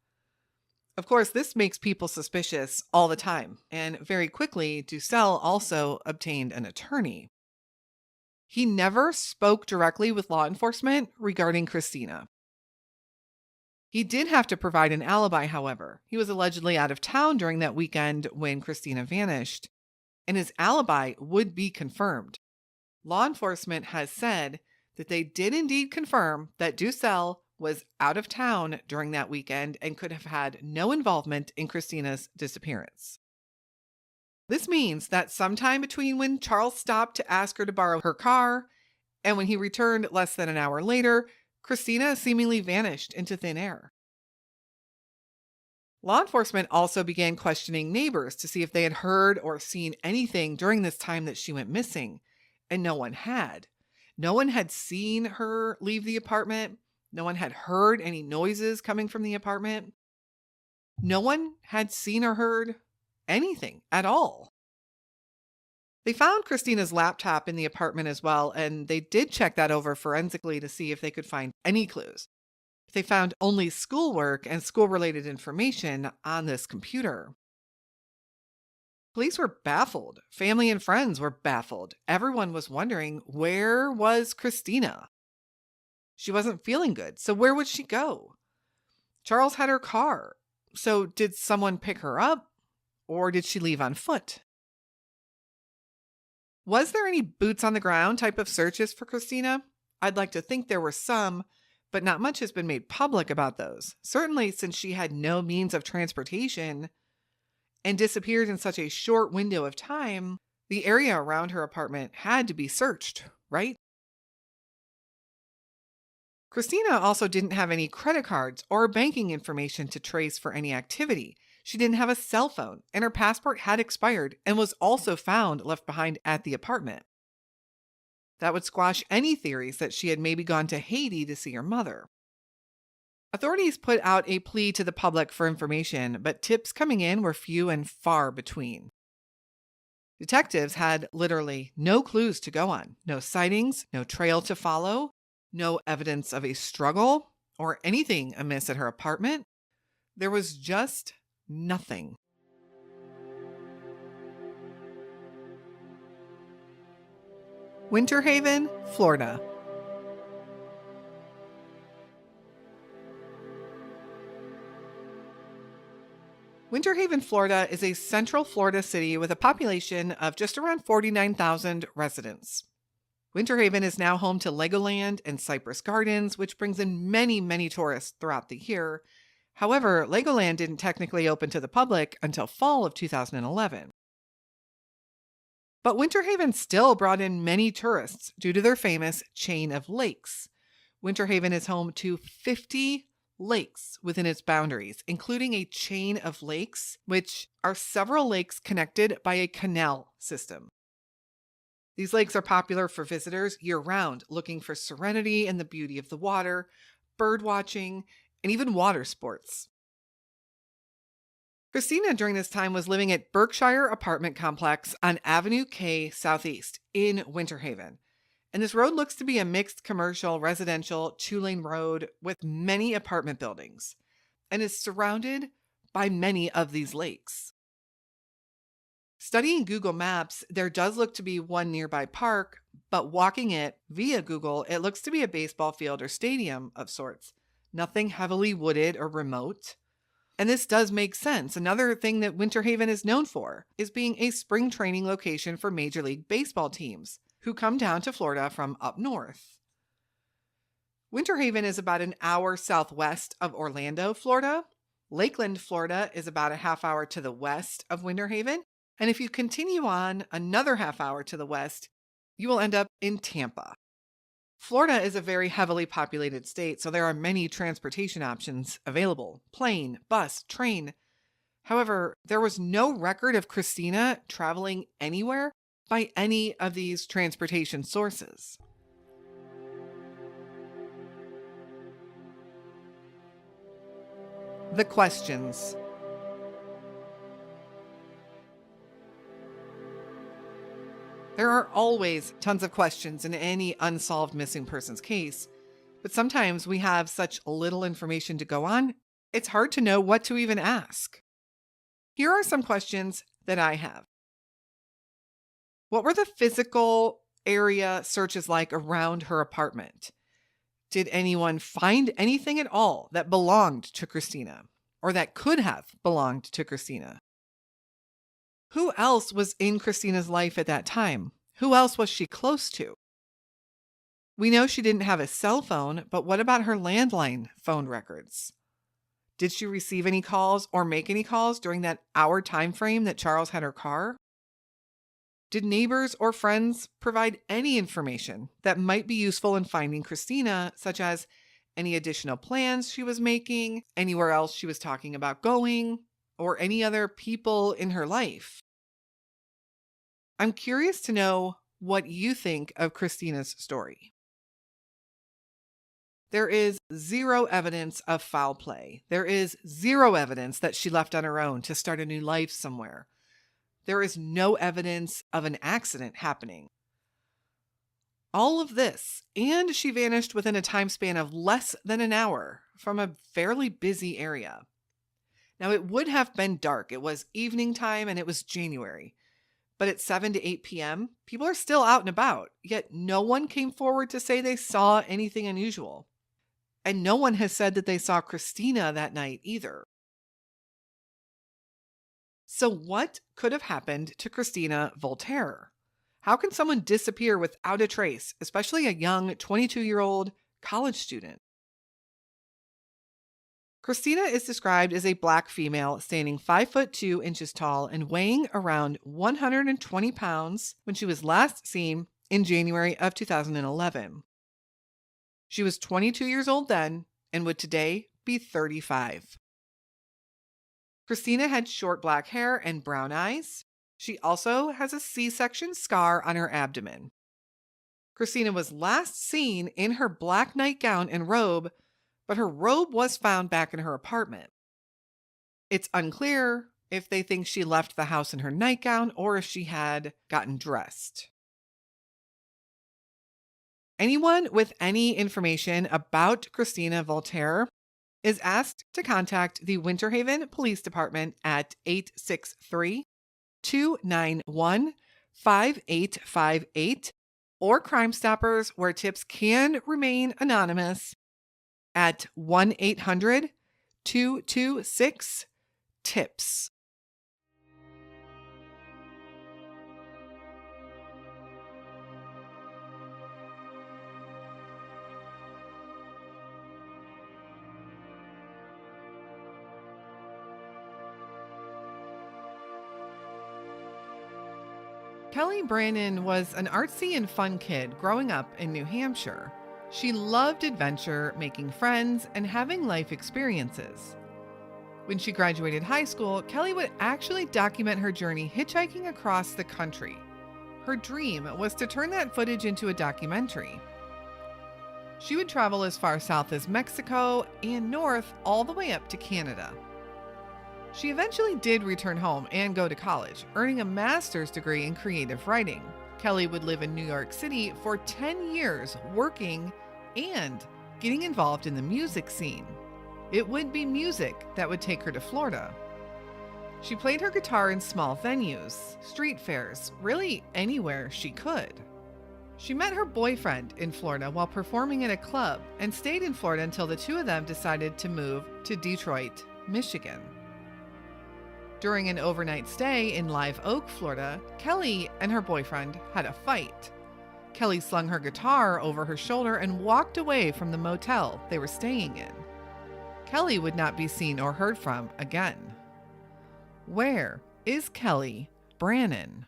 Of course, this makes people suspicious all the time, and very quickly, Ducelle also obtained an attorney. He never spoke directly with law enforcement regarding Christina. He did have to provide an alibi, however. He was allegedly out of town during that weekend when Christina vanished, and his alibi would be confirmed. Law enforcement has said that they did indeed confirm that Ducelle was out of town during that weekend and could have had no involvement in Christina's disappearance. This means that sometime between when Charles stopped to ask her to borrow her car and when he returned less than an hour later, Christina seemingly vanished into thin air. Law enforcement also began questioning neighbors to see if they had heard or seen anything during this time that she went missing, and no one had. No one had seen her leave the apartment. No one had heard any noises coming from the apartment. No one had seen or heard anything at all. They found Christina's laptop in the apartment as well, and they did check that over forensically to see if they could find any clues. They found only schoolwork and school-related information on this computer. Police were baffled. Family and friends were baffled. Everyone was wondering, where was Christina? She wasn't feeling good, so where would she go? Charles had her car. So did someone pick her up, or did she leave on foot? Was there any boots on the ground type of searches for Christina? I'd like to think there were some, but not much has been made public about those. Certainly since she had no means of transportation and disappeared in such a short window of time, the area around her apartment had to be searched, right? Christina also didn't have any credit cards or banking information to trace for any activity. She didn't have a cell phone, and her passport had expired and was also found left behind at the apartment. That would squash any theories that she had maybe gone to Haiti to see her mother. Authorities put out a plea to the public for information, but tips coming in were few and far between. Detectives had literally no clues to go on, no sightings, no trail to follow, no evidence of a struggle or anything amiss at her apartment. There was just nothing. Winter Haven, Florida. Winter Haven, Florida is a central Florida city with a population of just around 49,000 residents. Winter Haven is now home to Legoland and Cypress Gardens, which brings in many, many tourists throughout the year. However, Legoland didn't technically open to the public until fall of 2011. But Winter Haven still brought in many tourists due to their famous chain of lakes. Winter Haven is home to 50 lakes within its boundaries, including a chain of lakes, which are several lakes connected by a canal system. These lakes are popular for visitors year-round, looking for serenity and the beauty of the water, bird watching, and even water sports. Christina during this time was living at Berkshire Apartment Complex on Avenue K Southeast in Winter Haven. And this road looks to be a mixed commercial, residential, two-lane road with many apartment buildings and is surrounded by many of these lakes. Studying Google Maps, there does look to be one nearby park, but walking it via Google, it looks to be a baseball field or stadium of sorts. Nothing heavily wooded or remote. And this does make sense. Another thing that Winter Haven is known for is being a spring training location for Major League Baseball teams who come down to Florida from up north. Winter Haven is about an hour southwest of Orlando, Florida. Lakeland, Florida is about a half hour to the west of Winter Haven. And if you continue on another half hour to the west, you will end up in Tampa. Florida is a very heavily populated state, so there are many transportation options available: plane, bus, train. However, there was no record of Christina traveling anywhere by any of these transportation sources. The questions. There are always tons of questions in any unsolved missing persons case, but sometimes we have such little information to go on, it's hard to know what to even ask. Here are some questions that I have. What were the physical area searches like around her apartment? Did anyone find anything at all that belonged to Christina, or that could have belonged to Christina? Who else was in Christina's life at that time? Who else was she close to? We know she didn't have a cell phone, but what about her landline phone records? Did she receive any calls or make any calls during that hour time frame that Charles had her car? Did neighbors or friends provide any information that might be useful in finding Christina, such as any additional plans she was making, anywhere else she was talking about going, or any other people in her life? I'm curious to know what you think of Christina's story. There is zero evidence of foul play. There is zero evidence that she left on her own to start a new life somewhere. There is no evidence of an accident happening. All of this, and she vanished within a time span of less than an hour from a fairly busy area. Now, it would have been dark. It was evening time and it was January. But at 7 to 8 p.m., people are still out and about, yet no one came forward to say they saw anything unusual. And no one has said that they saw Christina that night either. So what could have happened to Christina Voltaire? How can someone disappear without a trace, especially a young 22-year-old college student? Christina is described as a Black female standing 5'2" tall and weighing around 120 pounds when she was last seen in January of 2011. She was 22 years old then and would today be 35. Christina had short black hair and brown eyes. She also has a C-section scar on her abdomen. Christina was last seen in her black nightgown and robe, but her robe was found back in her apartment. It's unclear if they think she left the house in her nightgown or if she had gotten dressed. Anyone with any information about Christina Voltaire is asked to contact the Winter Haven Police Department at 863-291-5858 or Crime Stoppers, where tips can remain anonymous, at 1-800-226-TIPS. Kelly Brannon was an artsy and fun kid growing up in New Hampshire. She loved adventure, making friends, and having life experiences. When she graduated high school, Kelly would actually document her journey hitchhiking across the country. Her dream was to turn that footage into a documentary. She would travel as far south as Mexico and north all the way up to Canada. She eventually did return home and go to college, earning a master's degree in creative writing. Kelly would live in New York City for 10 years, working and getting involved in the music scene. It would be music that would take her to Florida. She played her guitar in small venues, street fairs, really anywhere she could. She met her boyfriend in Florida while performing at a club and stayed in Florida until the two of them decided to move to Detroit, Michigan. During an overnight stay in Live Oak, Florida, Kelly and her boyfriend had a fight. Kelly slung her guitar over her shoulder and walked away from the motel they were staying in. Kelly would not be seen or heard from again. Where is Kelly Brannon?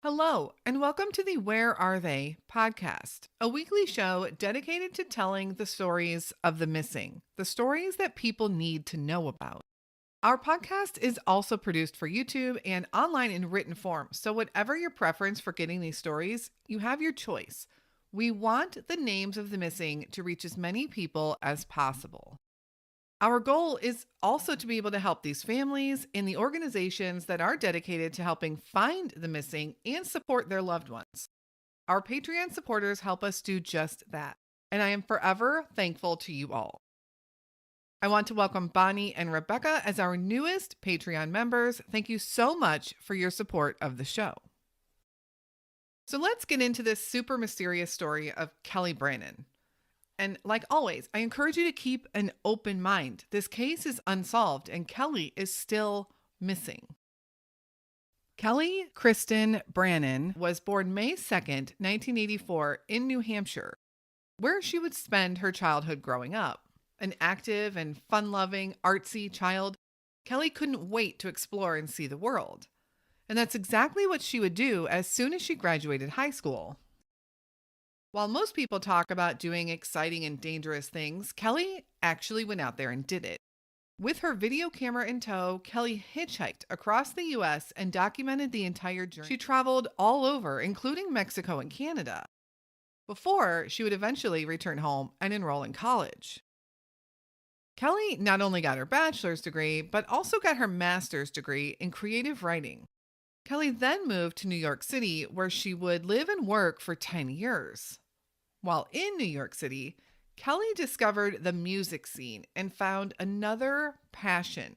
Hello, and welcome to the Where Are They podcast, a weekly show dedicated to telling the stories of the missing, the stories that people need to know about. Our podcast is also produced for YouTube and online in written form, so whatever your preference for getting these stories, you have your choice. We want the names of the missing to reach as many people as possible. Our goal is also to be able to help these families and the organizations that are dedicated to helping find the missing and support their loved ones. Our Patreon supporters help us do just that, and I am forever thankful to you all. I want to welcome Bonnie and Rebecca as our newest Patreon members. Thank you so much for your support of the show. So let's get into this super mysterious story of Kelly Brannon. And like always, I encourage you to keep an open mind. This case is unsolved and Kelly is still missing. Kelly Kristen Brannon was born May 2nd, 1984 in New Hampshire. where she would spend her childhood growing up. An active and fun loving, artsy child, Kelly couldn't wait to explore and see the world. And that's exactly what she would do as soon as she graduated high school. While most people talk about doing exciting and dangerous things, Kelly actually went out there and did it. With her video camera in tow, Kelly hitchhiked across the US and documented the entire journey. She traveled all over, including Mexico and Canada, before she would eventually return home and enroll in college. Kelly not only got her bachelor's degree, but also got her master's degree in creative writing. Kelly then moved to New York City, where she would live and work for 10 years. While in New York City, Kelly discovered the music scene and found another passion.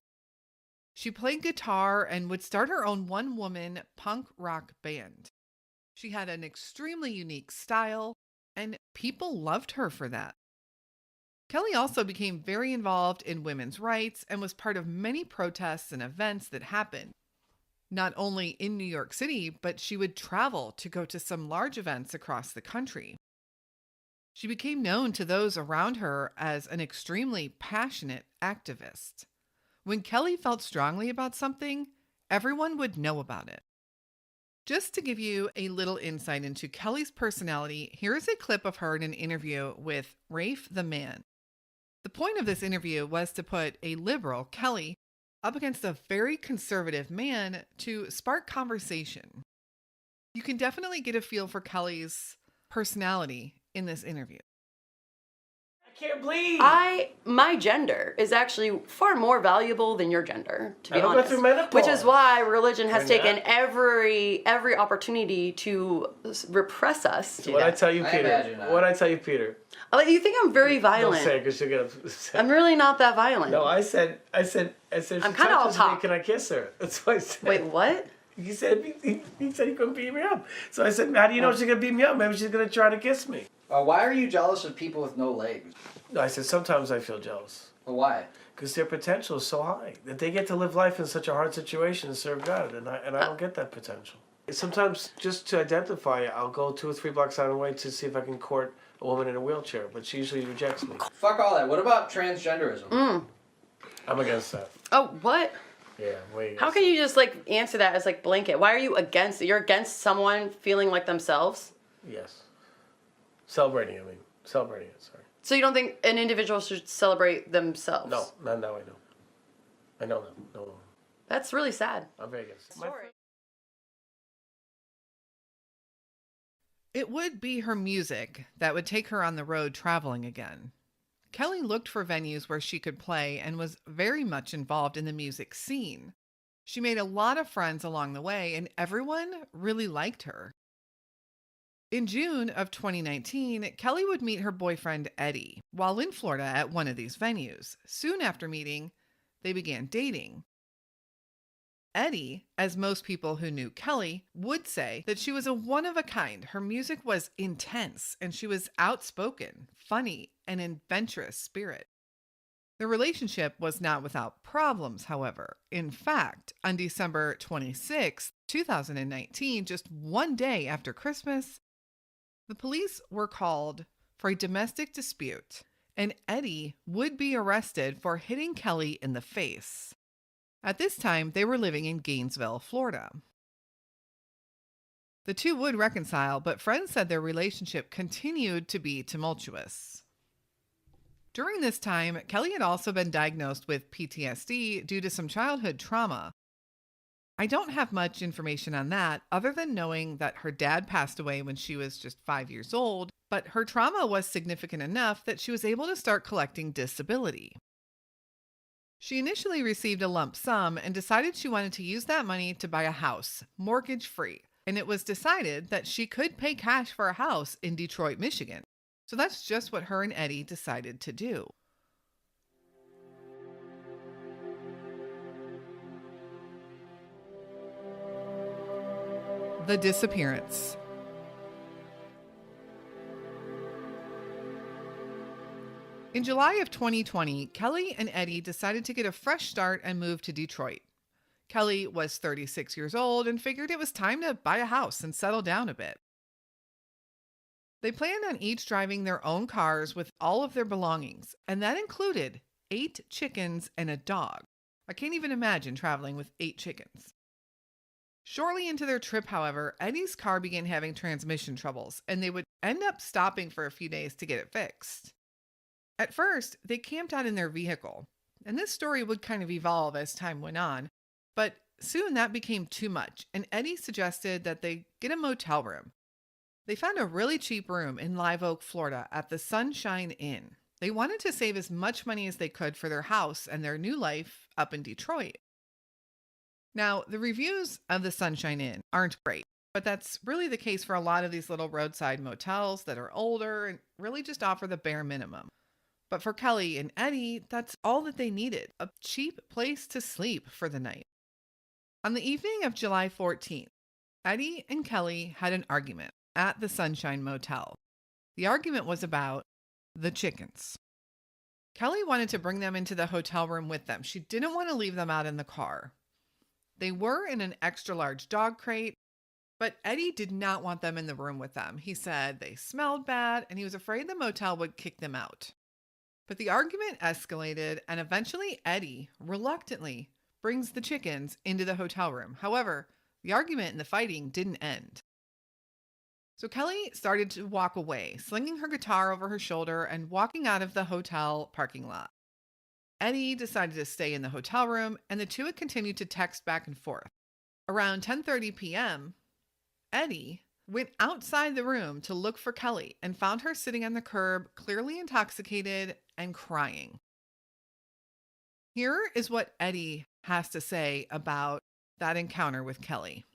She played guitar and would start her own one-woman punk rock band. She had an extremely unique style, and people loved her for that. Kelly also became very involved in women's rights and was part of many protests and events that happened, not only in New York City, but she would travel to go to some large events across the country. She became known to those around her as an extremely passionate activist. When Kelly felt strongly about something, everyone would know about it. Just to give you a little insight into Kelly's personality, here is a clip of her in an interview with Rafe the Man. The point of this interview was to put a liberal, Kelly, up against a very conservative man to spark conversation. You can definitely get a feel for Kelly's personality in this interview. I can't believe my gender is actually far more valuable than your gender, to be I don't honest. go through menopause. Which is why religion has We're taken not. every opportunity to repress us. So what I tell you, Peter? What I tell you, Peter? You think I'm very violent? Don't say it because you'll get upset. I'm really not that violent. No, I said. If she I'm kinda all touches me, talk. can I kiss her? That's what I said. Wait, what? He said he said he couldn't beat me up. So I said, how do you know she's gonna beat me up? Maybe she's gonna try to kiss me. Why are you jealous of people with no legs? No, I said sometimes I feel jealous. But why? Because their potential is so high that they get to live life in such a hard situation and serve God, and I don't get that potential. Sometimes just to identify, I'll go 2 or 3 blocks out of the way to see if I can court a woman in a wheelchair, but she usually rejects me. Fuck all that. What about transgenderism? I'm against that. Oh, what? Yeah, way. How can you just answer that as blanket? Why are you against it? You're against someone feeling like themselves? Yes. Celebrating it, sorry. So you don't think an individual should celebrate themselves? No, not that way, no. I know that. No. That's really sad. I'm very against it. Sorry. It would be her music that would take her on the road traveling again. Kelly looked for venues where she could play and was very much involved in the music scene. She made a lot of friends along the way, and everyone really liked her. In June of 2019, Kelly would meet her boyfriend Eddie while in Florida at one of these venues. Soon after meeting, they began dating. Eddie, as most people who knew Kelly, would say that she was a one-of-a-kind. Her music was intense, and she was outspoken, funny, and adventurous spirit. The relationship was not without problems, however. In fact, on December 26, 2019, just one day after Christmas, the police were called for a domestic dispute, and Eddie would be arrested for hitting Kelly in the face. At this time, they were living in Gainesville, Florida. The two would reconcile, but friends said their relationship continued to be tumultuous. During this time, Kelly had also been diagnosed with PTSD due to some childhood trauma. I don't have much information on that other than knowing that her dad passed away when she was just 5 years old, but her trauma was significant enough that she was able to start collecting disability. She initially received a lump sum and decided she wanted to use that money to buy a house, mortgage-free, and it was decided that she could pay cash for a house in Detroit, Michigan. So that's just what her and Eddie decided to do. The disappearance. In July of 2020, Kelly and Eddie decided to get a fresh start and move to Detroit. Kelly was 36 years old and figured it was time to buy a house and settle down a bit. They planned on each driving their own cars with all of their belongings, and that included 8 chickens and a dog. I can't even imagine traveling with 8 chickens. Shortly into their trip, however, Eddie's car began having transmission troubles, and they would end up stopping for a few days to get it fixed. At first, they camped out in their vehicle, and this story would kind of evolve as time went on, but soon that became too much, and Eddie suggested that they get a motel room. They found a really cheap room in Live Oak, Florida at the Sunshine Inn. They wanted to save as much money as they could for their house and their new life up in Detroit. Now, the reviews of the Sunshine Inn aren't great, but that's really the case for a lot of these little roadside motels that are older and really just offer the bare minimum. But for Kelly and Eddie, that's all that they needed, a cheap place to sleep for the night. On the evening of July 14th, Eddie and Kelly had an argument at the Sunshine Motel. The argument was about the chickens. Kelly wanted to bring them into the hotel room with them. She didn't want to leave them out in the car. They were in an extra large dog crate, but Eddie did not want them in the room with them. He said they smelled bad and he was afraid the motel would kick them out. But the argument escalated, and eventually Eddie reluctantly brings the chickens into the hotel room. However, the argument and the fighting didn't end. So Kelly started to walk away, slinging her guitar over her shoulder and walking out of the hotel parking lot. Eddie decided to stay in the hotel room, and the two had continued to text back and forth. Around 10:30 p.m., Eddie went outside the room to look for Kelly and found her sitting on the curb, clearly intoxicated and crying. Here is what Eddie has to say about that encounter with Kelly.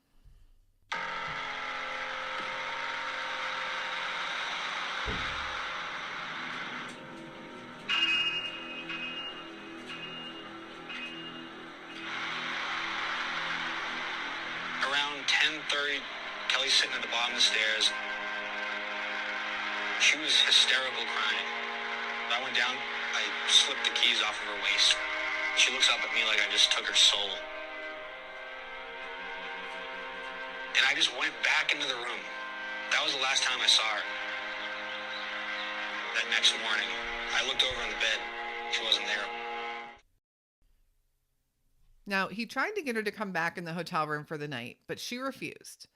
Around 10:30, Kelly's sitting at the bottom of the stairs. She was hysterical crying. I went down, I slipped the keys off of her waist. She looks up at me like I just took her soul. And I just went back into the room. That was the last time I saw her. That next morning, I looked over in the bed. She wasn't there. Now, he tried to get her to come back in the hotel room for the night, but she refused.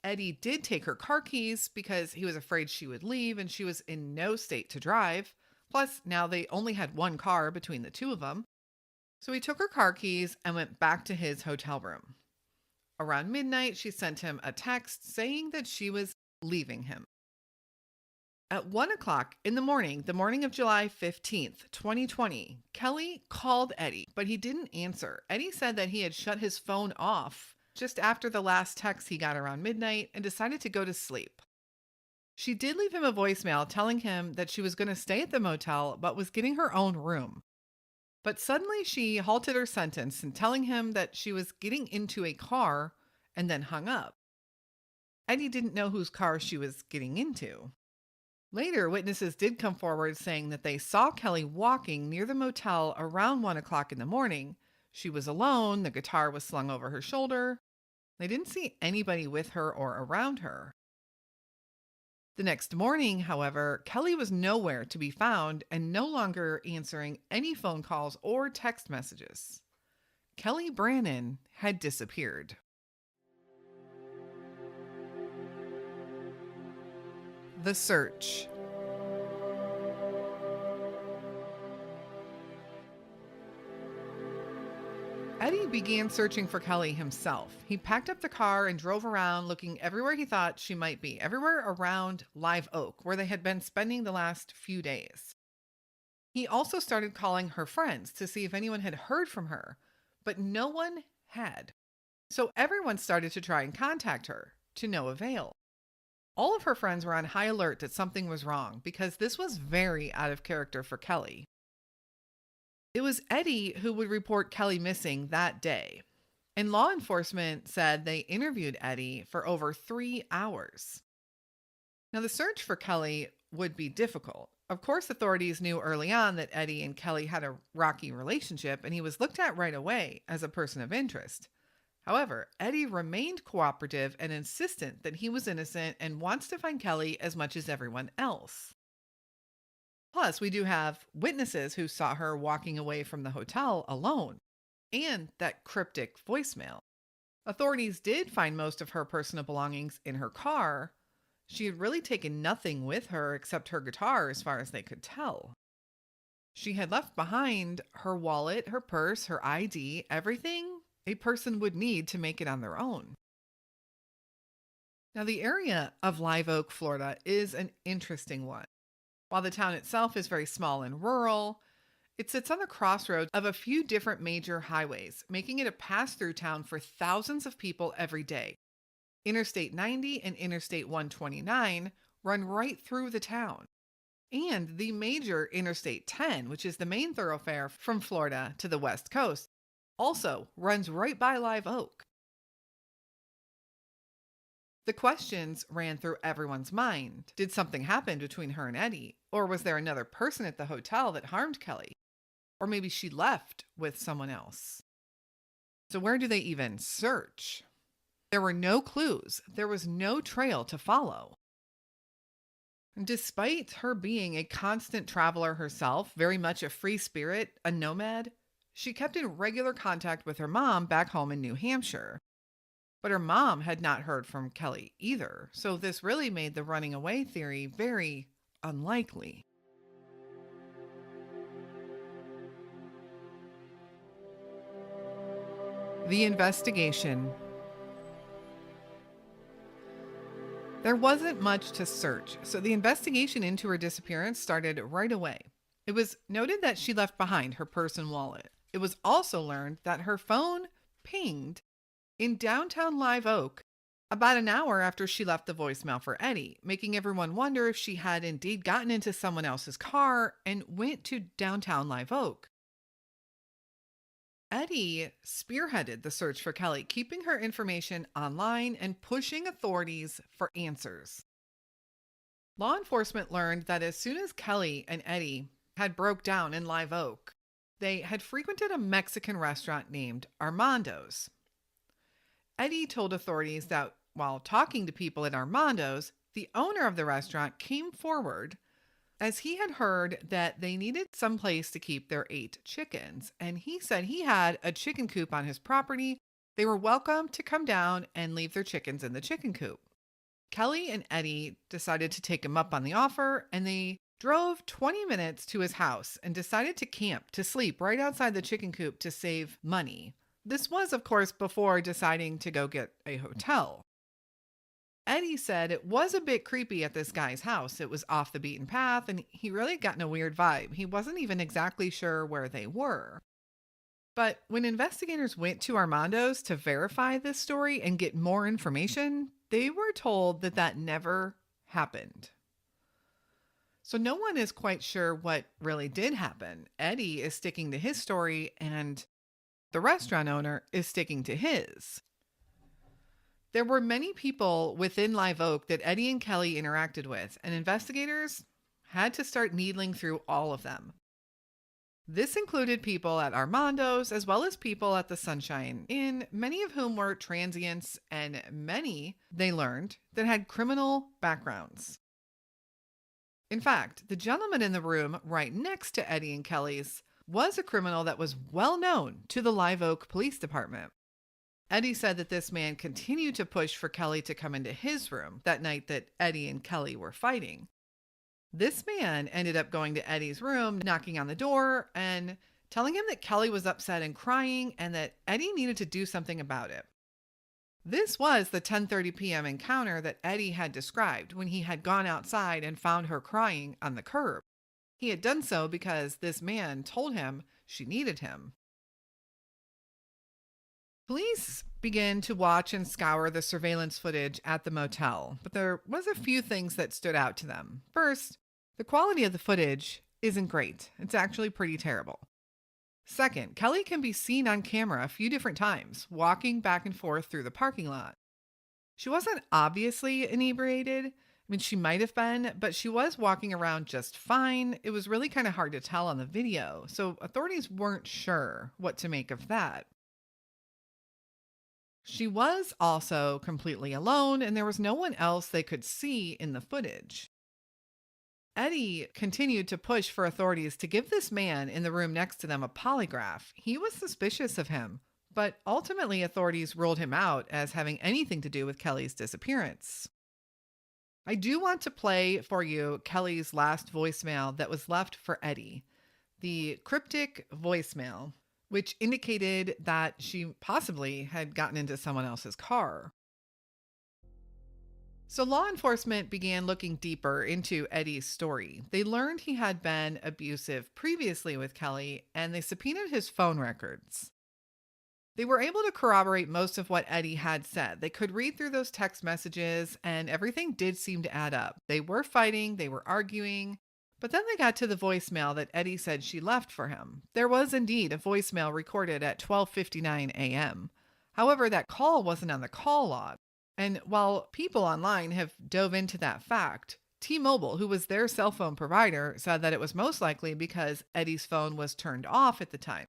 Eddie did take her car keys because he was afraid she would leave and she was in no state to drive. Plus, now they only had one car between the two of them. So he took her car keys and went back to his hotel room. Around midnight, she sent him a text saying that she was leaving him. At 1 o'clock in the morning of July 15th, 2020, Kelly called Eddie, but he didn't answer. Eddie said that he had shut his phone off just after the last text he got around midnight and decided to go to sleep. She did leave him a voicemail telling him that she was going to stay at the motel but was getting her own room. But suddenly she halted her sentence and telling him that she was getting into a car and then hung up. Eddie didn't know whose car she was getting into. Later, witnesses did come forward saying that they saw Kelly walking near the motel around 1 o'clock in the morning. She was alone, the guitar was slung over her shoulder. They didn't see anybody with her or around her. The next morning, however, Kelly was nowhere to be found and no longer answering any phone calls or text messages. Kelly Brannon had disappeared. The search. Eddie began searching for Kelly himself. He packed up the car and drove around looking everywhere he thought she might be, everywhere around Live Oak, where they had been spending the last few days. He also started calling her friends to see if anyone had heard from her, but no one had. So everyone started to try and contact her, to no avail. All of her friends were on high alert that something was wrong because this was very out of character for Kelly. It was Eddie who would report Kelly missing that day, and law enforcement said they interviewed Eddie for over 3 hours. Now, the search for Kelly would be difficult. Of course, authorities knew early on that Eddie and Kelly had a rocky relationship, and he was looked at right away as a person of interest. However, Eddie remained cooperative and insistent that he was innocent and wants to find Kelly as much as everyone else. Plus, we do have witnesses who saw her walking away from the hotel alone and that cryptic voicemail. Authorities did find most of her personal belongings in her car. She had really taken nothing with her except her guitar, as far as they could tell. She had left behind her wallet, her purse, her ID, everything a person would need to make it on their own. Now, the area of Live Oak, Florida is an interesting one. While the town itself is very small and rural, it sits on the crossroads of a few different major highways, making it a pass-through town for thousands of people every day. Interstate 90 and Interstate 129 run right through the town. And the major Interstate 10, which is the main thoroughfare from Florida to the West Coast, also runs right by Live Oak. The questions ran through everyone's mind. Did something happen between her and Eddie? Or was there another person at the hotel that harmed Kelly? Or maybe she left with someone else. So where do they even search? There were no clues. There was no trail to follow. Despite her being a constant traveler herself, very much a free spirit, a nomad, she kept in regular contact with her mom back home in New Hampshire. But her mom had not heard from Kelly either, so this really made the running away theory very unlikely. The investigation. There wasn't much to search, so the investigation into her disappearance started right away. It was noted that she left behind her purse and wallet. It was also learned that her phone pinged in downtown Live Oak about an hour after she left the voicemail for Eddie, making everyone wonder if she had indeed gotten into someone else's car and went to downtown Live Oak. Eddie spearheaded the search for Kelly, keeping her information online and pushing authorities for answers. Law enforcement learned that as soon as Kelly and Eddie had broke down in Live Oak, they had frequented a Mexican restaurant named Armando's. Eddie told authorities that while talking to people at Armando's, the owner of the restaurant came forward as he had heard that they needed some place to keep their 8 chickens. And he said he had a chicken coop on his property. They were welcome to come down and leave their chickens in the chicken coop. Kelly and Eddie decided to take him up on the offer, and they drove 20 minutes to his house and decided to camp to sleep right outside the chicken coop to save money. This was, of course, before deciding to go get a hotel. Eddie said it was a bit creepy at this guy's house. It was off the beaten path, and he really gotten a weird vibe. He wasn't even exactly sure where they were. But when investigators went to Armando's to verify this story and get more information, they were told that that never happened. So no one is quite sure what really did happen. Eddie is sticking to his story, and the restaurant owner is sticking to his. There were many people within Live Oak that Eddie and Kelly interacted with, and investigators had to start needling through all of them. This included people at Armando's as well as people at the Sunshine Inn, many of whom were transients, and many, they learned, that had criminal backgrounds. In fact, the gentleman in the room right next to Eddie and Kelly's was a criminal that was well known to the Live Oak Police Department. Eddie said that this man continued to push for Kelly to come into his room that night that Eddie and Kelly were fighting. This man ended up going to Eddie's room, knocking on the door, and telling him that Kelly was upset and crying and that Eddie needed to do something about it. This was the 10:30 p.m. encounter that Eddie had described when he had gone outside and found her crying on the curb. He had done so because this man told him she needed him. Police began to watch and scour the surveillance footage at the motel, but there was a few things that stood out to them. First, the quality of the footage isn't great. It's actually pretty terrible. Second, Kelly can be seen on camera a few different times, walking back and forth through the parking lot. She wasn't obviously inebriated. I mean, she might have been, but she was walking around just fine. It was really kind of hard to tell on the video, so authorities weren't sure what to make of that. She was also completely alone, and there was no one else they could see in the footage. Eddie continued to push for authorities to give this man in the room next to them a polygraph. He was suspicious of him, but ultimately authorities ruled him out as having anything to do with Kelly's disappearance. I do want to play for you Kelly's last voicemail that was left for Eddie, the cryptic voicemail, which indicated that she possibly had gotten into someone else's car. So, law enforcement began looking deeper into Eddie's story. They learned he had been abusive previously with Kelly, and they subpoenaed his phone records. They were able to corroborate most of what Eddie had said. They could read through those text messages, and everything did seem to add up. They were fighting, they were arguing, but then they got to the voicemail that Eddie said she left for him. There was indeed a voicemail recorded at 12:59 a.m. However, that call wasn't on the call log. And while people online have dove into that fact, T-Mobile, who was their cell phone provider, said that it was most likely because Eddie's phone was turned off at the time.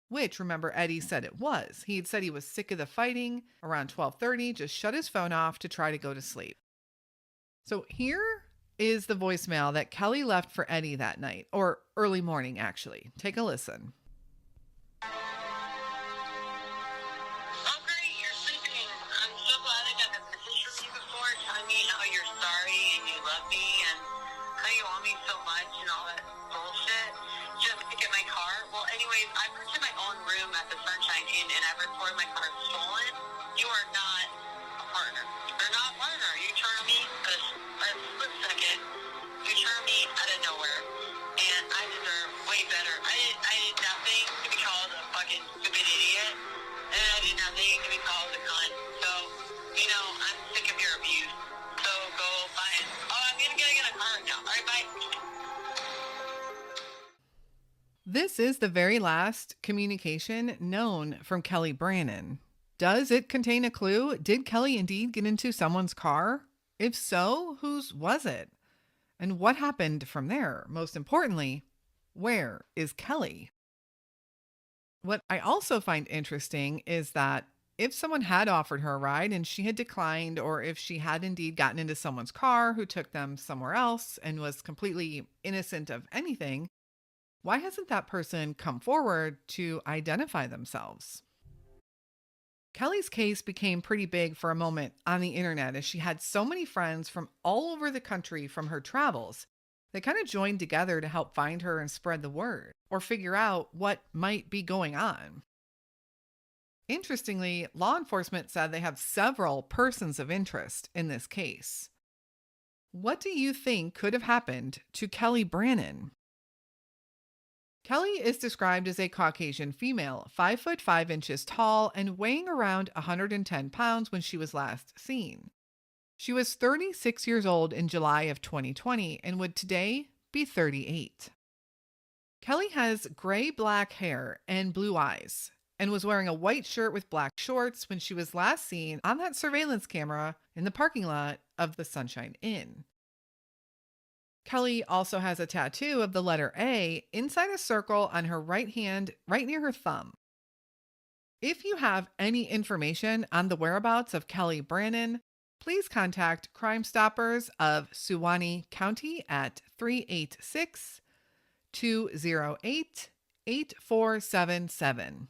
Which, remember, Eddie said it was. He had said he was sick of the fighting around 12:30, just shut his phone off to try to go to sleep. So here is the voicemail that Kelly left for Eddie that night, or early morning, actually. Take a listen. Oh, great, you're sleeping. I'm so glad I got this message from you before, telling me how you're sorry and you love me and how you want me so much and all that bullshit. Just to get my car. Well, anyways, I rented my own room at the Sunshine Inn and I've reported my car stolen. You are not a partner. You're not a partner. You turned on me a split second. You turned me out of nowhere. And I deserve way better. I did nothing to be called a fucking stupid idiot. And I did nothing to be called a cunt. So, I'm sick of your abuse. So go find. Oh, I'm gonna get a car now. All right, bye. This is the very last communication known from Kelly Brannon. Does it contain a clue? Did Kelly indeed get into someone's car? If so, whose was it? And what happened from there? Most importantly, where is Kelly? What I also find interesting is that if someone had offered her a ride and she had declined, or if she had indeed gotten into someone's car who took them somewhere else and was completely innocent of anything, why hasn't that person come forward to identify themselves? Kelly's case became pretty big for a moment on the internet as she had so many friends from all over the country from her travels. They kind of joined together to help find her and spread the word, or figure out what might be going on. Interestingly, law enforcement said they have several persons of interest in this case. What do you think could have happened to Kelly Brannon? Kelly is described as a Caucasian female, 5'5" tall and weighing around 110 pounds when she was last seen. She was 36 years old in July of 2020 and would today be 38. Kelly has gray-black hair and blue eyes and was wearing a white shirt with black shorts when she was last seen on that surveillance camera in the parking lot of the Sunshine Inn. Kelly also has a tattoo of the letter A inside a circle on her right hand, right near her thumb. If you have any information on the whereabouts of Kelly Brannon, please contact Crime Stoppers of Suwannee County at 386-208-8477.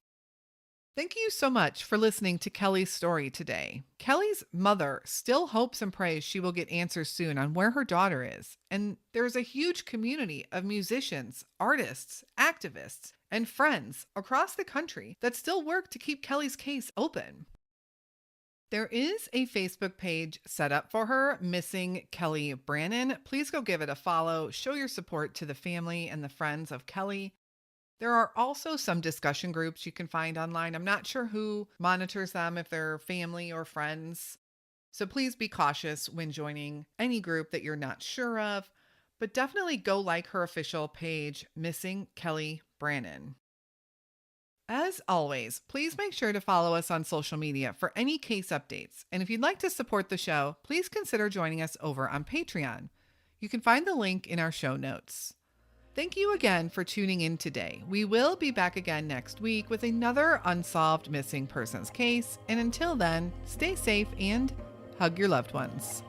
Thank you so much for listening to Kelly's story today. Kelly's mother still hopes and prays she will get answers soon on where her daughter is. And there's a huge community of musicians, artists, activists, and friends across the country that still work to keep Kelly's case open. There is a Facebook page set up for her, Missing Kelly Brannon. Please go give it a follow. Show your support to the family and the friends of Kelly. There are also some discussion groups you can find online. I'm not sure who monitors them, if they're family or friends. So please be cautious when joining any group that you're not sure of, but definitely go like her official page, Missing Kelly Brannon. As always, please make sure to follow us on social media for any case updates. And if you'd like to support the show, please consider joining us over on Patreon. You can find the link in our show notes. Thank you again for tuning in today. We will be back again next week with another unsolved missing persons case. And until then, stay safe and hug your loved ones.